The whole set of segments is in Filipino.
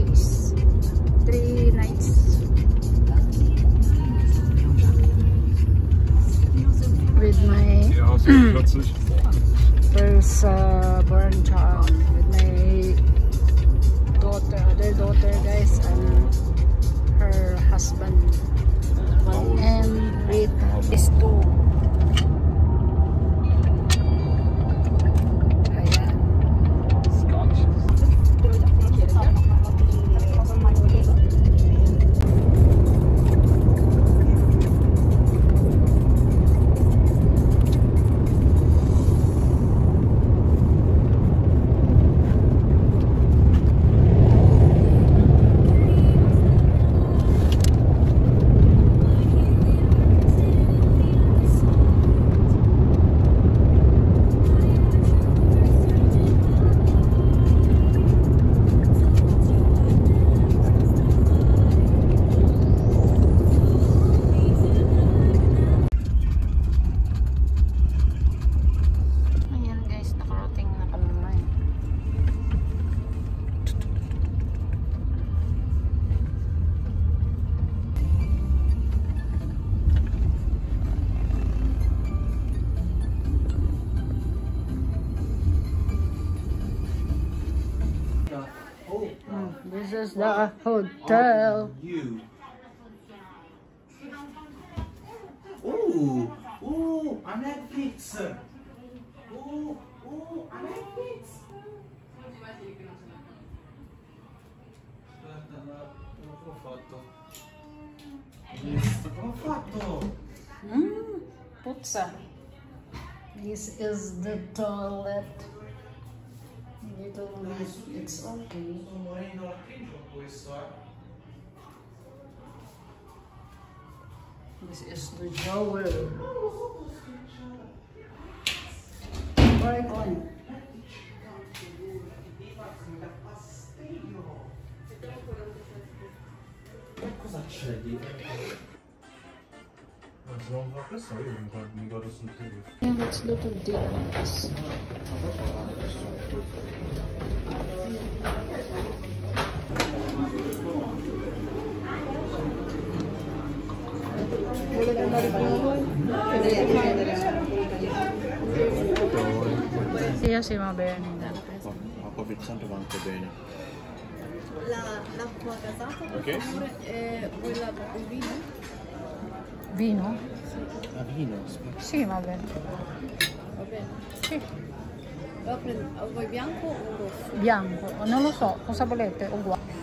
days, 3 nights. With my first born child, with my other daughter guys, and her husband, and with his 2. This is the hotel. Ooh, ooh, a Netflix. Ooh, ooh, a Netflix. Come fatto? Puzza. This is the toilet. It's okay. This is the shower. Where are you going? Cosa c'è di? Se non fa questo io mi guardo sul TV. Yeah, let's look at this. Sì, sì, va bene. Approfittando va anche bene. L'acqua gasata, Ok. vuoi il vino? Vino? Ah, vino? Sì, va bene. Va bene. Sì. Vuoi bianco o rosso? Bianco, non lo so, cosa volete? Uguale.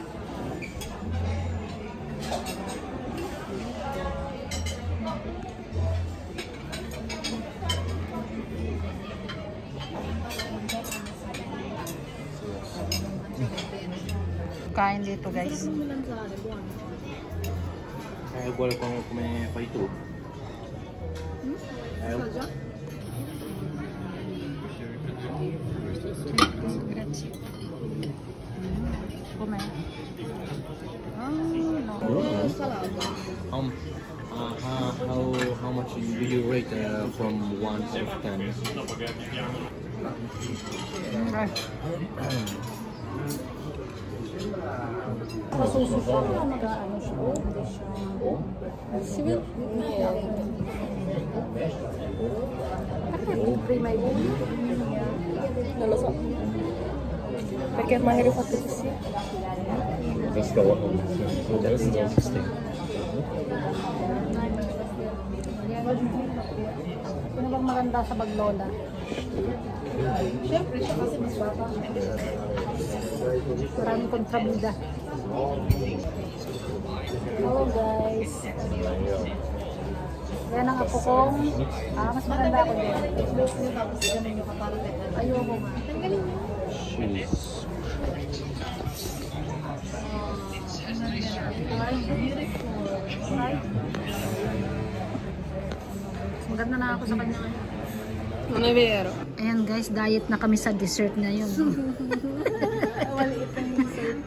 Kain dito guys. È uguale come fai tu? Grazie. Com'è? No. How much do you rate from 1 to 10? Masusuka na mag-ano siya. Civil? Libre may bulo. Non lo so. Perché magari ho fatto così. Sino bang maganda sa Baglola? Siyempre, siya kasi mas bata. Maraming kontrabida. Hello guys. Yan ang apo kong. Mas maganda ako din. Ayoko nga. Tanggalin mo. Maganda na ako sa kanya. Vero. Ayan guys, diet na kami sa dessert ngayon.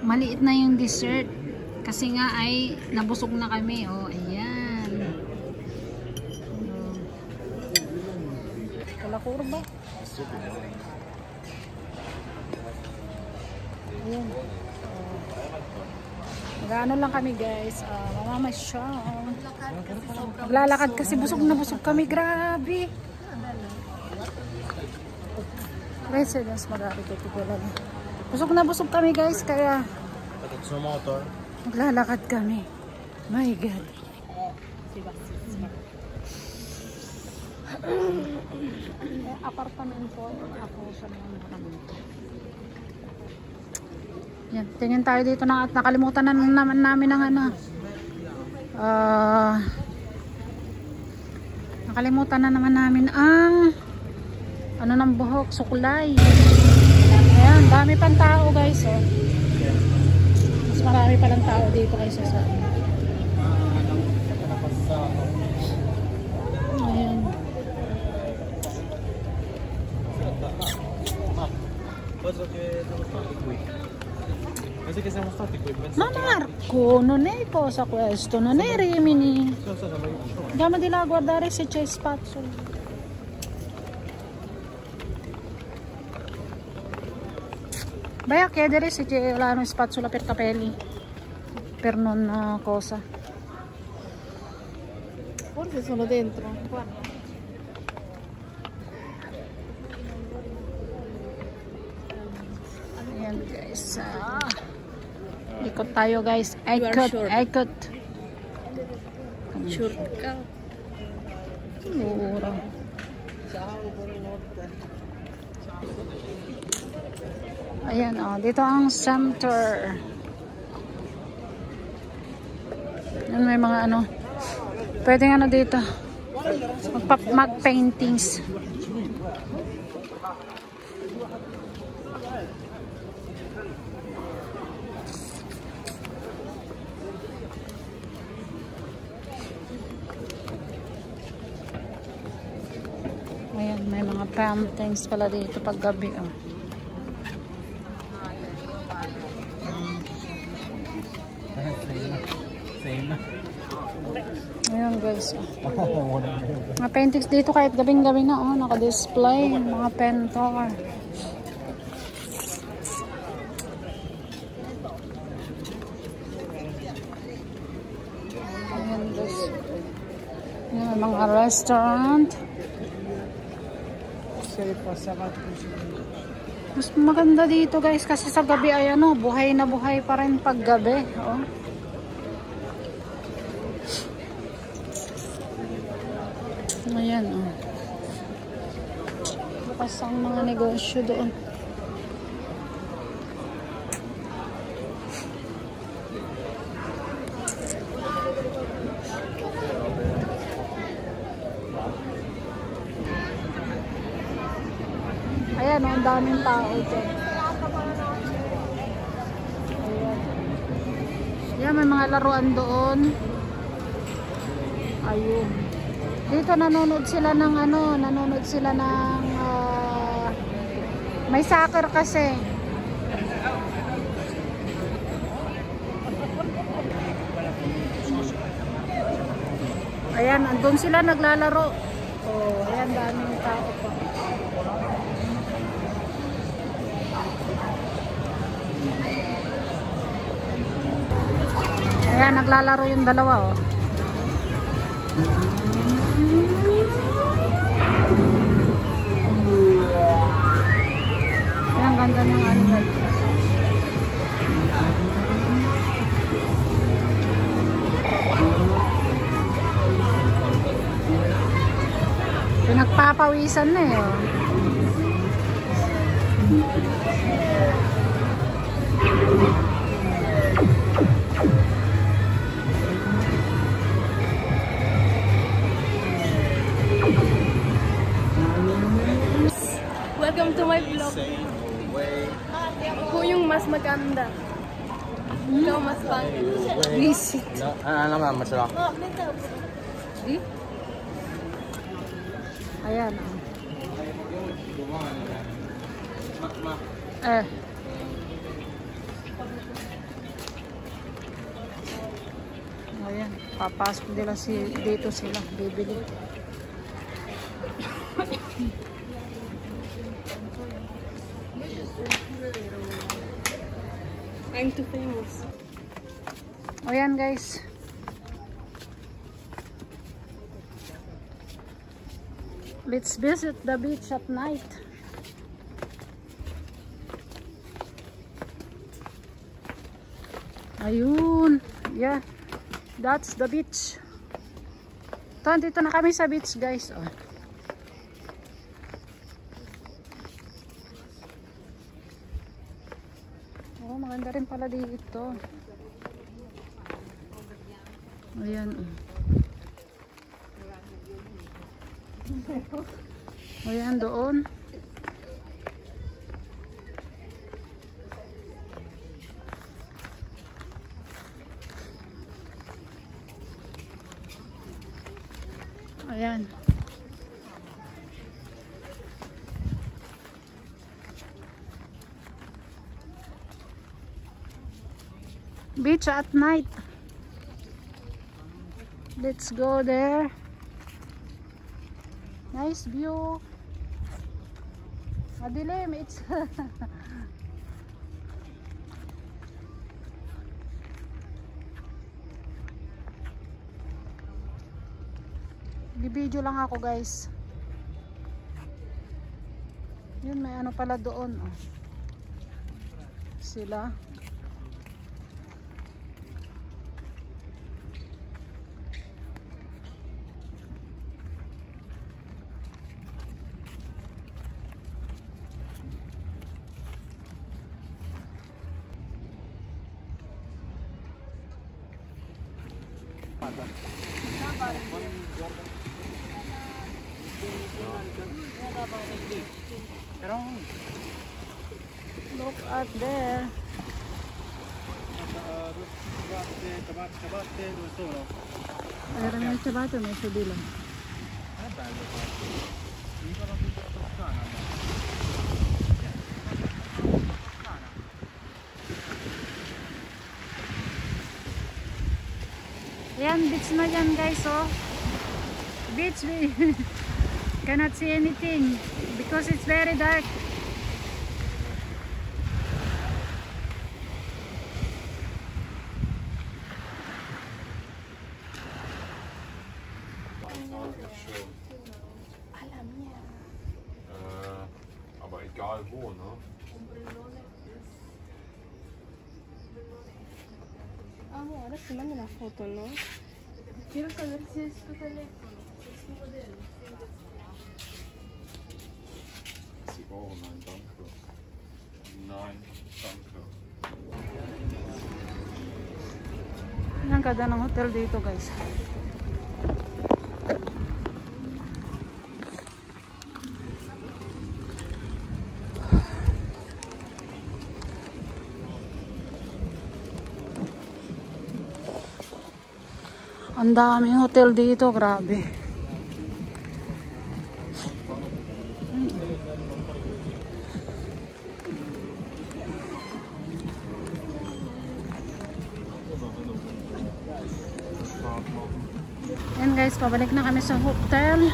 Maliit na yung dessert. Kasi nga ay nabusog na kami. Oh, ayan. Wala kurba. Ayan. Mag-ano lang kami guys. Mamamasyal. Maglalakad kasi busog na busog kami. Grabe. Residence mag-ari ko lang. Busog na busog kami guys. Kaya maglalakad kami. My God. Apartamento. Ako sa mga apartamento. Yan, tingin tayo dito na at nakalimutan na naman namin ng ano. Nakalimutan na naman namin ang ano ng buhok, sukulay. Ayan, dami pang tao guys, oh. Mas marami palang tao dito kaysa sa ayan. Ma Marco, non è cosa questo, non è Rimini. Andiamo di là a guardare se c'è spazio. Vai a chiedere se c'è una spazzola per capelli, per non cosa. Forse sono dentro. Guarda. Ayan guys. Ikot tayo guys. Ikot, ikot. Sure ka. Mura. Ayan, oh, dito ang center. Yan, may mga ano. Pwedeng ano dito. Mag-paintings. Ayan, may mga paintings pala dito pag gabi, oh. Ayan guys, oh. Mga paintings dito kahit gabing-gabi na, oh, naka-display mga pentor. Ayan guys. Ayan, mga restaurant. Mas maganda dito guys kasi sa gabi ay ano, buhay na buhay pa rin pag gabi, oh. Ayan, oh. Bukas ang mga negosyo doon. Ayan, oh, ang daming tao dyan. Ayan. Ayan, may mga laruan doon. Ayun. Dito nanonood sila ng ano, nanonood sila ng may soccer kasi. Ayan, andun sila naglalaro. Oh, ayan, daming tao pa. Ayan, naglalaro yung dalawa, oh. Ayan, ganda ng ano. Pinagpapawisan na eh, oh. Welcome to my vlog. Ako yung mas maganda. Ikaw mas pangit. Visit. Ano naman, masarap. Ayan, oh. Ayan, papasok nila dito sila, bibili. I'm too famous. O yan guys. Let's visit the beach at night. Ayun. Yeah. That's the beach. Dito na kami sa beach guys. Oh. Oh, maganda rin pala dito. Ayan. Ayan doon. Ayan. Beach at night. Let's go there. Nice view. Madilim. It's Bibidyo lang ako guys. Yun, may ano pala doon. Oh. Sila. Look at there. Era nel ciabatte ho messo di là. Ayan, beach na yan guys, oh. Beach, we cannot see anything because it's very dark. Aber egal wo, ne? Amo, ora ti mando una foto, no? Quiero saber si es tu teléfono, es tu modelo. Oh nein, danke. Nein, danke. Ang ganda ng hotel dito guys. Ang daming hotel dito, grabe. Yan guys, pabalik na kami sa hotel.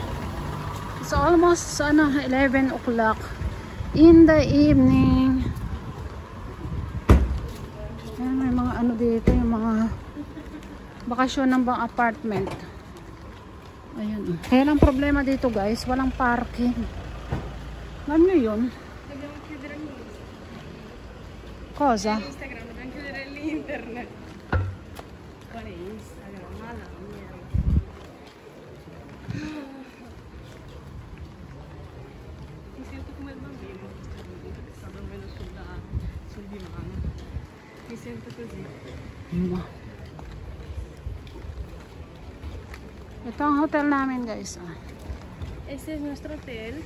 It's almost 11 o'clock in the evening. Yan, may mga ano dito, yung mga bakasyon ng bang apartment. Ayun. Kaya lang problema dito guys, walang parking. Alam nyo yun? Dobbiamo chiudere lì. Cosa? Instagram, dobbiamo chiudere l'internet. Quale Instagram? Mala mia. Mi sento come il bambino che sta dormendo sul divano. Mi sento così. Ito ang hotel namin guys. Este es nuestro hotel.